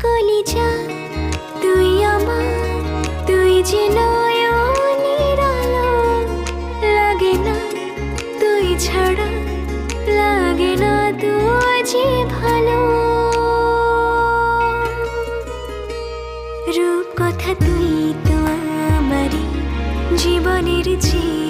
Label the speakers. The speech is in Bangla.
Speaker 1: কলিজা তুই আমার, তুই যে নয়নের আলো। লাগে না তুই ছাড়া, লাগে না তুই যে ভালো। রূপ কথা তুই তো আমারই জীবনের চেয়ে